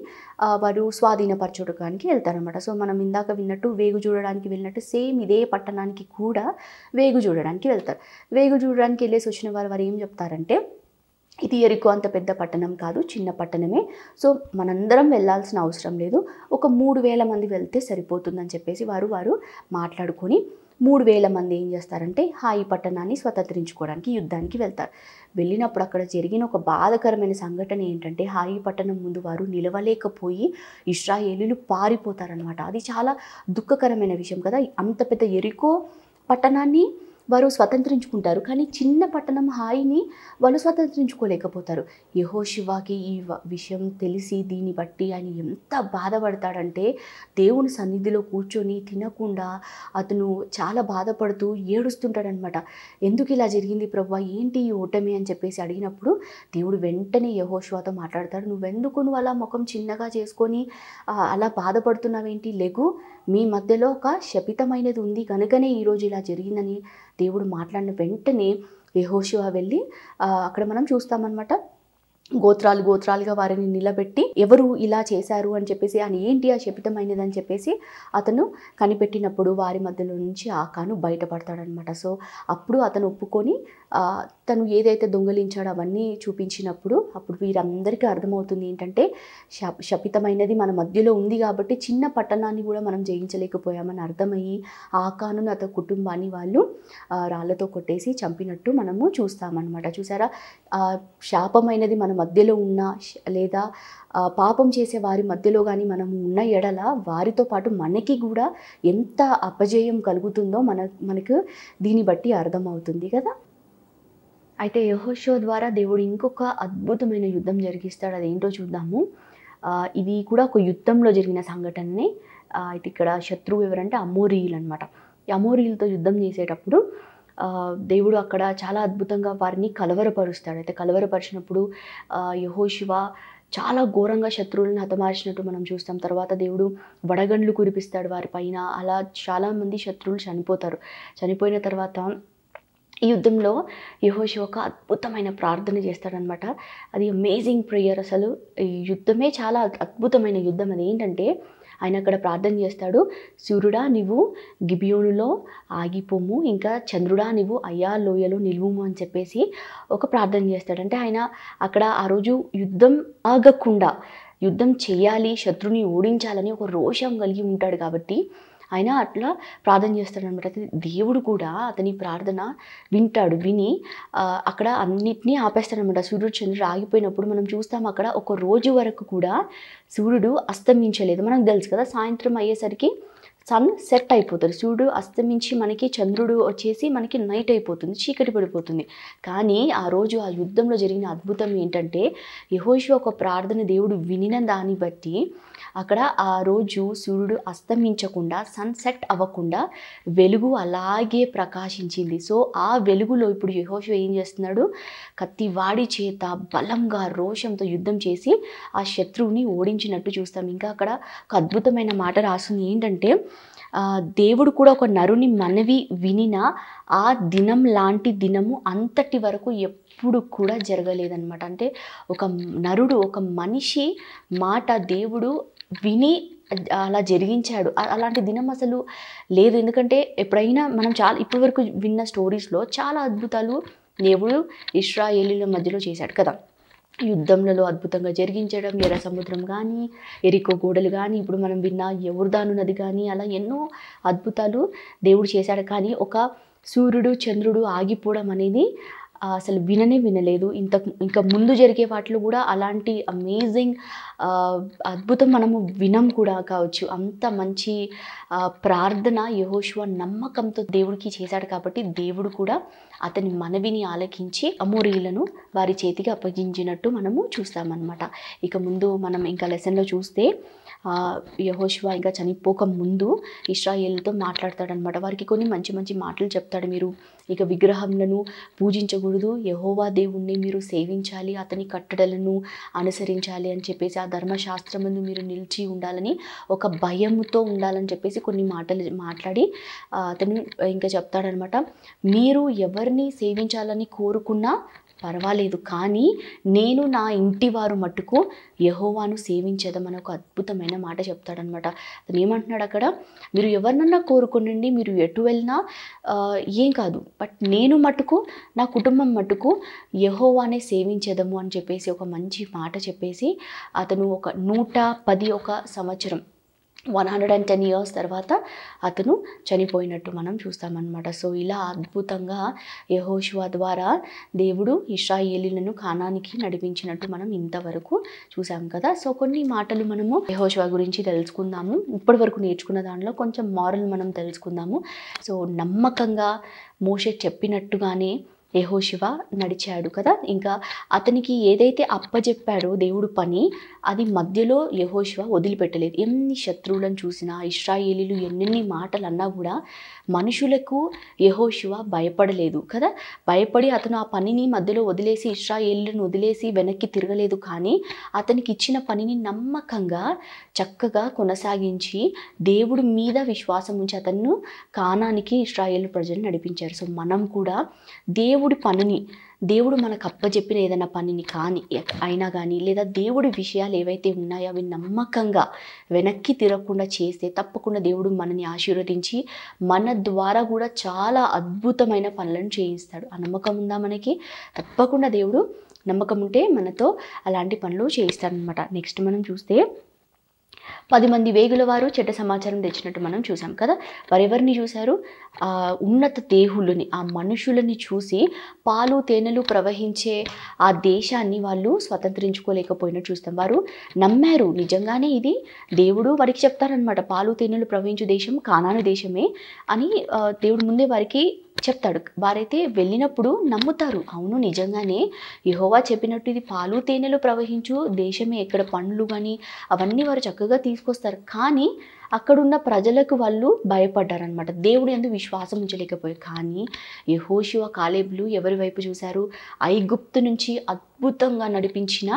వారు స్వాధీనపరచుకోవడానికి వెళ్తారనమాట. సో మనం ఇందాక విన్నట్టు వేగు చూడడానికి వెళ్ళినట్టు సేమ్ ఇదే పట్టణానికి కూడా వేగు చూడడానికి వెళ్తారు. వేగు చూడడానికి వెళ్ళేసి వచ్చిన వారు ఏం చెప్తారంటే, ఇది ఎరికో అంత పెద్ద పట్టణం కాదు, చిన్న పట్టణమే. సో మనందరం వెళ్ళాల్సిన అవసరం లేదు, ఒక 3000 మంది వెళ్తే సరిపోతుందని చెప్పేసి వారు మాట్లాడుకొని 3000 మంది ఏం చేస్తారంటే హాయి పట్టణాన్ని స్వతంత్రించుకోవడానికి యుద్ధానికి వెళ్తారు. వెళ్ళినప్పుడు అక్కడ జరిగిన ఒక బాధాకరమైన సంఘటన ఏంటంటే, హాయి పట్టణం ముందు వారు నిలవలేకపోయి ఇశ్రాయేలీయులు పారిపోతారనమాట. అది చాలా దుఃఖకరమైన విషయం కదా. అంత పెద్ద ఎరికో పట్టణాన్ని వారు స్వతంత్రించుకుంటారు, కానీ చిన్న పట్టణం హాయిని వాళ్ళు స్వతంత్రించుకోలేకపోతారు. యెహోషువకి ఈ విషయం తెలిసి దీన్ని బట్టి ఆయన ఎంత బాధపడతాడంటే, దేవుని సన్నిధిలో కూర్చొని తినకుండా అతను చాలా బాధపడుతూ ఏడుస్తుంటాడనమాట. ఎందుకు ఇలా జరిగింది ప్రభువా, ఏంటి ఈ ఓటమి అని చెప్పేసి అడిగినప్పుడు దేవుడు వెంటనే యెహోషువతో మాట్లాడతాడు. నువ్వు అలా ముఖం చిన్నగా చేసుకొని అలా బాధపడుతున్నావేంటి, లెగు, మీ మధ్యలో ఒక శపితమైనది ఉంది కనుకనే ఈరోజు ఇలా జరిగిందని దేవుడు మాట్లాడిన వెంటనే యెహోషువ వెళ్ళి అక్కడ మనం చూస్తామన్నమాట, గోత్రాలుగా వారిని నిలబెట్టి ఎవరు ఇలా చేశారు అని చెప్పేసి, అని ఏంటి ఆ శపితమైనది అని చెప్పేసి అతను కనిపెట్టినప్పుడు వారి మధ్యలో నుంచి ఆకాను బయటపడతాడనమాట. సో అప్పుడు అతను ఒప్పుకొని తను ఏదైతే దొంగలించాడో అవన్నీ చూపించినప్పుడు అప్పుడు వీరందరికీ అర్థమవుతుంది ఏంటంటే, శపితమైనది మన మధ్యలో ఉంది కాబట్టి చిన్న పట్టణాన్ని కూడా మనం జయించలేకపోయామని అర్థమయ్యి ఆకాను అతని కుటుంబాన్ని వాళ్ళు రాళ్లతో కొట్టేసి చంపినట్టు మనము చూస్తామన్నమాట. చూసారా, శాపమైనది మన మధ్యలో ఉన్న లేదా పాపం చేసే వారి మధ్యలో కానీ మనము ఉన్న ఎడల వారితో పాటు మనకి కూడా ఎంత అపజయం కలుగుతుందో మనకు దీన్ని బట్టి అర్థమవుతుంది కదా. అయితే యెహోషువ ద్వారా దేవుడు ఇంకొక అద్భుతమైన యుద్ధం జరిగిస్తాడు. అదేంటో చూద్దాము. ఇది కూడా ఒక యుద్ధంలో జరిగిన సంఘటననే. అయితే ఇక్కడ శత్రువు ఎవరంటే అమోరీయులు అనమాట. ఈ అమోరీయులతో యుద్ధం చేసేటప్పుడు దేవుడు అక్కడ చాలా అద్భుతంగా వారిని కలవరపరుస్తాడు. అయితే కలవరపరిచినప్పుడు యెహోషువ చాలా ఘోరంగా శత్రువులను హతమార్చినట్టు మనం చూస్తాం. తర్వాత దేవుడు వడగండ్లు కురిపిస్తాడు వారి పైన. అలా చాలామంది శత్రువులు చనిపోతారు. చనిపోయిన తర్వాత ఈ యుద్ధంలో యెహోషువ ఒక అద్భుతమైన ప్రార్థన చేస్తాడనమాట. అది అమేజింగ్ ప్రేయర్. అసలు ఈ యుద్ధమే చాలా అద్భుతమైన యుద్ధం. అది ఏంటంటే, ఆయన అక్కడ ప్రార్థన చేస్తాడు, సూర్యుడా నీవు గిబియోనులో ఆగిపోము, ఇంకా చంద్రుడా నీవు అయ్యా లోయలో నిలువుము అని చెప్పేసి ఒక ప్రార్థన చేస్తాడు. అంటే ఆయన అక్కడ ఆ రోజు యుద్ధం ఆగకుండా యుద్ధం చేయాలి, శత్రుని ఓడించాలని ఒక రోషం కలిగి ఉంటాడు కాబట్టి ఆయన అట్లా ప్రార్థన చేస్తాడనమాట. దేవుడు కూడా అతని ప్రార్థన విని అక్కడ అన్నిటినీ ఆపేస్తాడనమాట. సూర్యుడు చంద్రుడు ఆగిపోయినప్పుడు మనం చూస్తాం అక్కడ ఒక రోజు వరకు కూడా సూర్యుడు అస్తమించలేదు. మనకు తెలుసు కదా, సాయంత్రం అయ్యేసరికి సన్ సెట్ అయిపోతుంది, సూర్యుడు అస్తమించి మనకి చంద్రుడు వచ్చేసి మనకి నైట్ అయిపోతుంది, చీకటి పడిపోతుంది. కానీ ఆ రోజు ఆ యుద్ధంలో జరిగిన అద్భుతం ఏంటంటే యెహోషువ ఒక ప్రార్థన దేవుడు వినిన దాన్ని బట్టి అక్కడ ఆ రోజు సూర్యుడు అస్తమించకుండా సన్సెట్ అవ్వకుండా వెలుగు అలాగే ప్రకాశించింది. సో ఆ వెలుగులో ఇప్పుడు యెహోషువ ఏం చేస్తున్నాడు, కత్తివాడి చేత బలంగా రోషంతో యుద్ధం చేసి ఆ శత్రువుని ఓడించినట్టు చూస్తాం. ఇంకా అక్కడ ఒక అద్భుతమైన మాట రాస్తుంది ఏంటంటే దేవుడు కూడా ఒక నరుని మనవి వినిన ఆ దినం లాంటి దినము అంతటి వరకు ఎప్పుడు కూడా జరగలేదన్నమాట. అంటే ఒక నరుడు, ఒక మనిషి మాట దేవుడు విని అలా జరిగించాడు. అలాంటి దినం అసలు లేదు. ఎందుకంటే ఎప్పుడైనా మనం ఇప్పటి వరకు విన్న స్టోరీస్లో చాలా అద్భుతాలు దేవుడు ఇశ్రాయేలీల మధ్యలో చేశాడు కదా. యుద్ధంలో అద్భుతంగా జరిగించడం, ఎర్ర సముద్రం కానీ, ఎరికో గోడలు కానీ, ఇప్పుడు మనం విన్న యొర్దాను నది కానీ, అలా ఎన్నో అద్భుతాలు దేవుడు చేశాడు. కానీ ఒక సూర్యుడు చంద్రుడు ఆగిపోవడం అనేది అసలు వినలేదు. ఇంకా ముందు జరిగే వాటిలో కూడా అలాంటి అమేజింగ్ అద్భుతం మనము వినం కూడా కావచ్చు. అంత మంచి ప్రార్థన యెహోషువ నమ్మకంతో దేవుడికి చేశాడు కాబట్టి దేవుడు కూడా అతని మనవిని ఆలకించి అమోరీయులను వారి చేతికి అప్పగించినట్టు మనము చూస్తామన్నమాట. ఇక ముందు మనం ఇంకా లెసన్లో చూస్తే యెహోషువ ఇంకా చనిపోక ముందు ఇశ్రాయేలుతో మాట్లాడతాడనమాట. వారికి కొన్ని మంచి మంచి మాటలు చెప్తాడు. మీరు ఇక విగ్రహంలను పూజించకూడదు, యెహోవా దేవుణ్ణి మీరు సేవించాలి, అతని కట్టడలను అనుసరించాలి అని చెప్పేసి, ఆ ధర్మశాస్త్రమును మీరు నిలిచి ఉండాలని, ఒక భయముతో ఉండాలని చెప్పేసి కొన్ని మాటలు మాట్లాడి అతను ఇంకా చెప్తాడనమాట. మీరు ఎవరిని సేవించాలని కోరుకున్నా పర్వాలేదు, కానీ నేను నా ఇంటి వారు మట్టుకు యెహోవాను సేవించేదమని ఒక అద్భుతమైన మాట చెప్తాడనమాట. అతను ఏమంటున్నాడు అక్కడ, మీరు ఎవరినన్నా కోరుకునండి, మీరు ఎటు వెళ్ళినా ఏం కాదు, బట్ నేను మట్టుకు నా కుటుంబం మట్టుకు యెహోవానే సేవించేదము అని చెప్పేసి ఒక మంచి మాట చెప్పేసి అతను ఒక 110 సంవత్సరం 110 years తర్వాత అతను చనిపోయినట్టు మనం చూస్తామన్నమాట. సో ఇలా అద్భుతంగా యెహోషువ ద్వారా దేవుడు ఇశ్రాయేలీయులను కానానికి నడిపించినట్టు మనం ఇంతవరకు చూసాం కదా. సో కొన్ని మాటలు మనము యెహోషువ గురించి తెలుసుకుందాము. ఇప్పటి వరకు నేర్చుకున్న దానిలో కొంచెం మారల్ మనం తెలుసుకుందాము. సో నమ్మకంగా మోషే చెప్పినట్టుగానే యెహోషువ నడిచాడు కదా. ఇంకా అతనికి ఏదైతే అప్పచెప్పాడో దేవుడు పని, అది మధ్యలో యెహోషువ వదిలిపెట్టలేదు. ఎన్ని శత్రువులను చూసినా, ఇశ్రాయేలీలు ఎన్నెన్ని మాటలు అన్నా కూడా మనుషులకు యెహోషువ భయపడలేదు కదా. భయపడి అతను ఆ పనిని మధ్యలో వదిలేసి, ఇశ్రాయేలీలను వదిలేసి వెనక్కి తిరగలేదు. కానీ అతనికి ఇచ్చిన పనిని నమ్మకంగా చక్కగా కొనసాగించి దేవుడి మీద విశ్వాసం ఉంచి అతను కానానికి ఇశ్రాయేలు ప్రజలు నడిపించారు. సో మనం కూడా దేవుడి పనిని, దేవుడు మనకు అప్పచెప్పిన ఏదైనా పనిని కానీ అయినా కానీ, లేదా దేవుడి విషయాలు ఏవైతే ఉన్నాయో అవి నమ్మకంగా వెనక్కి తిరగకుండా చేస్తే తప్పకుండా దేవుడు మనని ఆశీర్వదించి మన ద్వారా కూడా చాలా అద్భుతమైన పనులను చేయిస్తాడు. ఆ నమ్మకం ఉందా మనకి? తప్పకుండా దేవుడు, నమ్మకం ఉంటే మనతో అలాంటి పనులు చేయిస్తాడనమాట. నెక్స్ట్ మనం చూస్తే 10 మంది వేగుల వారు చెడ్డ సమాచారం తెచ్చినట్టు మనం చూసాం కదా. వారెవరిని చూశారు? ఉన్నత దేహులని, ఆ మనుషులని చూసి పాలు తేనెలు ప్రవహించే ఆ దేశాన్ని వాళ్ళు స్వతంత్రించుకోలేకపోయినట్టు చూస్తాం. వారు నమ్మారు, నిజంగానే ఇది దేవుడు వారికి చెప్తారనమాట. పాలు తేనెలు ప్రవహించే దేశం కానాను దేశమే అని దేవుడు ముందే వారికి చెప్తాడు. వారైతే వెళ్ళినప్పుడు నమ్ముతారు, అవును నిజంగానే యెహోవా చెప్పినట్టు ఇది పాలు తేనెలు ప్రవహించు దేశమే, ఎక్కడ పండ్లు కానీ అవన్నీ వారు చక్కగా తీసుకొస్తారు. కానీ అక్కడున్న ప్రజలకు వాళ్ళు భయపడ్డారనమాట. దేవుడు యందు విశ్వాసం ఉంచలేకపోయారు. కానీ యెహోషువ కాలేబులు ఎవరి వైపు చూశారు? ఐగుప్తు నుంచి అద్భుతంగా నడిపించిన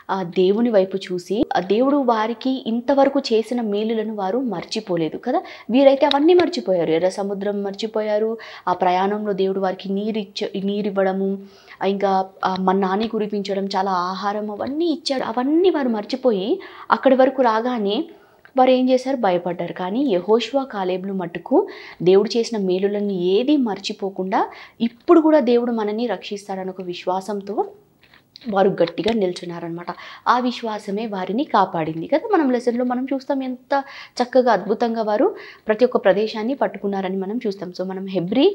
ఆ దేవుని వైపు చూసి, ఆ దేవుడు వారికి ఇంతవరకు చేసిన మేలులను వారు మర్చిపోలేదు కదా. వీరైతే అవన్నీ మర్చిపోయారు. ఎర్ర సముద్రం మర్చిపోయారు. ఆ ప్రయాణంలో దేవుడు వారికి నీరివ్వడము, ఇంకా మన్నాని కురిపించడం, చాలా ఆహారం అవన్నీ ఇచ్చాడు. అవన్నీ వారు మర్చిపోయి అక్కడి వరకు రాగానే వారు ఏం చేశారు? భయపడ్డారు. కానీ యెహోషువ కాలేబులు మట్టుకు దేవుడు చేసిన మేలులను ఏది మర్చిపోకుండా ఇప్పుడు కూడా దేవుడు మనని రక్షిస్తాడని ఒక విశ్వాసంతో వారు గట్టిగా నిల్చున్నారనమాట. ఆ విశ్వాసమే వారిని కాపాడింది కదా. మనం లెసన్లో మనం చూస్తాం ఎంత చక్కగా అద్భుతంగా వారు ప్రతి ఒక్క ప్రదేశాన్ని పట్టుకున్నారని మనం చూస్తాం. సో మనం హెబ్రీ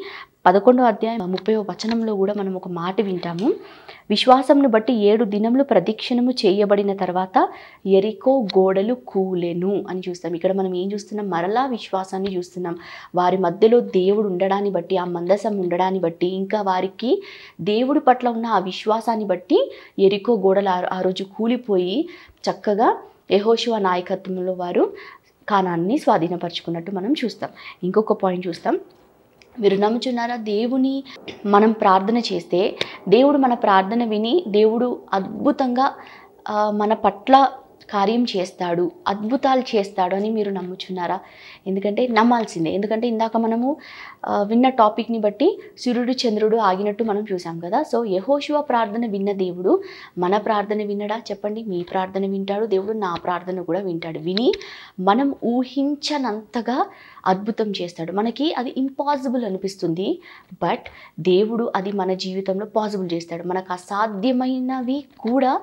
11వ అధ్యాయం 30వ వచనంలో కూడా మనం ఒక మాట వింటాము. విశ్వాసంను బట్టి 7 దినములు ప్రదక్షిణము చేయబడిన తర్వాత ఎరికో గోడలు కూలెను అని చూస్తాం. ఇక్కడ మనం ఏం చూస్తున్నాం? మరలా విశ్వాసాన్ని చూస్తున్నాం. వారి మధ్యలో దేవుడు ఉండడాన్ని బట్టి, ఆ మందసం ఉండడాన్ని బట్టి, ఇంకా వారికి దేవుడి పట్ల ఉన్న ఆ విశ్వాసాన్ని బట్టి ఎరికో గోడలు ఆ రోజు కూలిపోయి చక్కగా యెహోషువ నాయకత్వంలో వారు కానాన్ని స్వాధీనపరుచుకున్నట్టు మనం చూస్తాం. ఇంకొక పాయింట్ చూస్తాం. మీరు నమ్ముచున్నారా? దేవుని మనం ప్రార్థన చేస్తే దేవుడు మన ప్రార్థన విని దేవుడు అద్భుతంగా మన పట్ల కార్యం చేస్తాడు, అద్భుతాలు చేస్తాడు అని మీరు నమ్ముచున్నారా? ఎందుకంటే నమ్మాల్సిందే. ఎందుకంటే ఇందాక మనము విన్న టాపిక్ని బట్టి సూర్యుడు చంద్రుడు ఆగినట్టు మనం చూసాం కదా. సో యెహోషువ ప్రార్థన విన్న దేవుడు మన ప్రార్థన విన్నడా? చెప్పండి. మీ ప్రార్థన వింటాడు దేవుడు, నా ప్రార్థన కూడా వింటాడు. విని మనం ఊహించనంతగా అద్భుతం చేస్తాడు. మనకి అది ఇంపాసిబుల్ అనిపిస్తుంది, బట్ దేవుడు అది మన జీవితంలో పాసిబుల్ చేస్తాడు. మనకు అసాధ్యమైనవి కూడా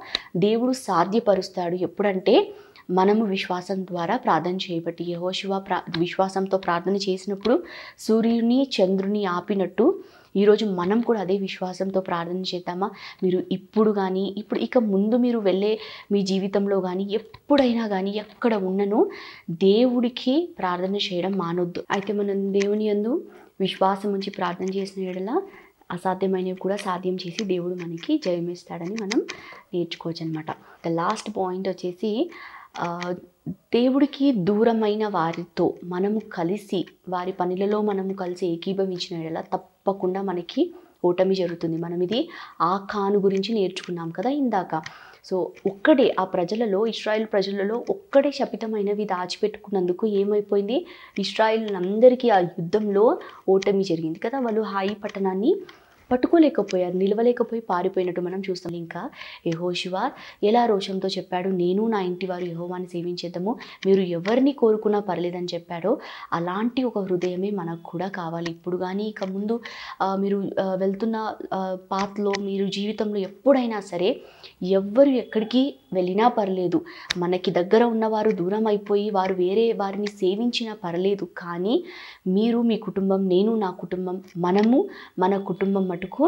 దేవుడు సాధ్యపరుస్తాడు. ఎప్పుడంటే మనము విశ్వాసం ద్వారా ప్రార్థన చేయబట్టి. యెహోషువ విశ్వాసంతో ప్రార్థన చేసినప్పుడు సూర్యుని చంద్రుని ఆపినట్టు ఈరోజు మనం కూడా అదే విశ్వాసంతో ప్రార్థన చేద్దామా? మీరు ఇప్పుడు కానీ ఇక ముందు మీరు వెళ్ళే మీ జీవితంలో కానీ ఎప్పుడైనా కానీ ఎక్కడ ఉన్నను దేవుడికి ప్రార్థన చేయడం మానొద్దు. అయితే మనం దేవుని యందు విశ్వాసం ఉంచి ప్రార్థన చేసిన యెడల అసాధ్యమైనవి కూడా సాధ్యం చేసి దేవుడు మనకి జయమిస్తాడని మనం నేర్చుకోవచ్చు అనమాట. ద లాస్ట్ పాయింట్ వచ్చేసి దేవుడికి దూరమైన వారితో మనము కలిసి వారి పనులలో మనము కలిసి ఏకీభవించిన యెడల తప్పకుండా మనకి ఓటమి జరుగుతుంది. మనం ఇది ఆకాను గురించి నేర్చుకున్నాం కదా ఇందాక. సో ఒక్కడే ఆ ప్రజలలో, ఇశ్రాయేల్ ప్రజలలో ఒక్కడే శపితమైనవి దాచిపెట్టుకున్నందుకు ఏమైపోయింది? ఇశ్రాయేలులందరికీ ఆ యుద్ధంలో ఓటమి జరిగింది కదా. వాళ్ళు హాయి పట్టణాన్ని పట్టుకోలేకపోయారు, నిలవలేకపోయి పారిపోయినట్టు మనం చూస్తాం. ఇంకా యెహోషువ ఎలా రోషంతో చెప్పాడు, నేను నా ఇంటి వారు యెహోవాని సేవించేద్దాము, మీరు ఎవరిని కోరుకున్నా పర్లేదని చెప్పాడో అలాంటి ఒక హృదయమే మనకు కూడా కావాలి. ఇప్పుడు కానీ ఇక ముందు మీరు వెళ్తున్న పాత్లో మీరు జీవితంలో ఎప్పుడైనా సరే ఎవ్వరు ఎక్కడికి వెళ్ళినా పర్లేదు, మనకి దగ్గర ఉన్నవారు దూరం అయిపోయి వారు వేరే వారిని సేవించినా పర్లేదు, కానీ మీరు మీ కుటుంబం, నేను నా కుటుంబం, మనము మన కుటుంబం మటుకు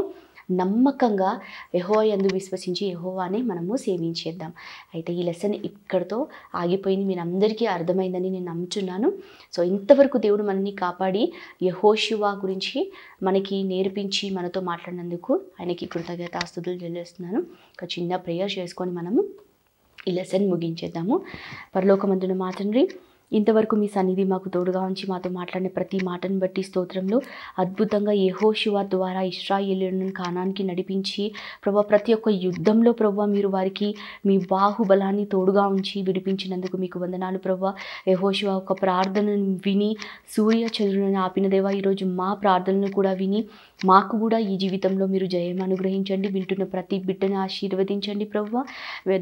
నమ్మకంగా యెహోవా యందు విశ్వసించి యెహోవానే మనము సేవించేద్దాం. అయితే ఈ లెసన్ ఇక్కడితో ఆగిపోయింది. మీరు అందరికీ అర్థమైందని నేను నమ్ముచున్నాను. సో ఇంతవరకు దేవుడు మనల్ని కాపాడి యెహోషువ గురించి మనకి నేర్పించి మనతో మాట్లాడినందుకు ఆయనకి కృతజ్ఞతాస్తుతులు చెల్లిస్తున్నాను. ఒక చిన్న ప్రేయర్ చేసుకొని మనము ఈ లెసన్ ముగించేద్దాము. పరలోకమందున మా తండ్రి, ఇంతవరకు మీ సన్నిధి మాకు తోడుగా ఉంచి మాతో మాట్లాడిన ప్రతి మాటను బట్టి స్తోత్రంలో అద్భుతంగా యెహోషువ ద్వారా ఇశ్రాయేలీయులను కానానికి నడిపించి ప్రభా ప్రతి ఒక్క యుద్ధంలో ప్రభా మీరు వారికి మీ బాహుబలాన్ని తోడుగా ఉంచి విడిపించినందుకు మీకు వందనాలు ప్రభా. యెహోషువ ఒక ప్రార్థనను విని సూర్య చంద్రులను ఆపిన దేవా, ఈరోజు మా ప్రార్థనను కూడా విని మాకు కూడా ఈ జీవితంలో మీరు జయం అనుగ్రహించండి. వింటున్న ప్రతి బిడ్డను ఆశీర్వదించండి ప్రభా.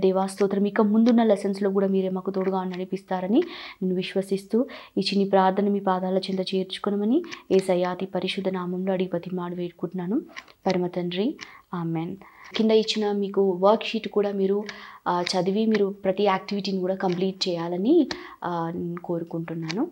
దేవా స్తోత్రం. ఇక ముందున్న లెసన్స్లో కూడా మీరే మాకు తోడుగా నడిపిస్తారని నేను విశ్వసిస్తూ ఈ చిన్ని ప్రార్థన మీ పాదాల చెంత చేర్చుకోనమని యేసయ్య అతి పరిశుద్ధ నామంలో అడిగి బతిమాడి వేడుకుంటున్నాను పరమ తండ్రి, ఆమెన్. కింద ఇచ్చిన మీకు వర్క్ షీట్ కూడా మీరు చదివి మీరు ప్రతి యాక్టివిటీని కూడా కంప్లీట్ చేయాలని కోరుకుంటున్నాను.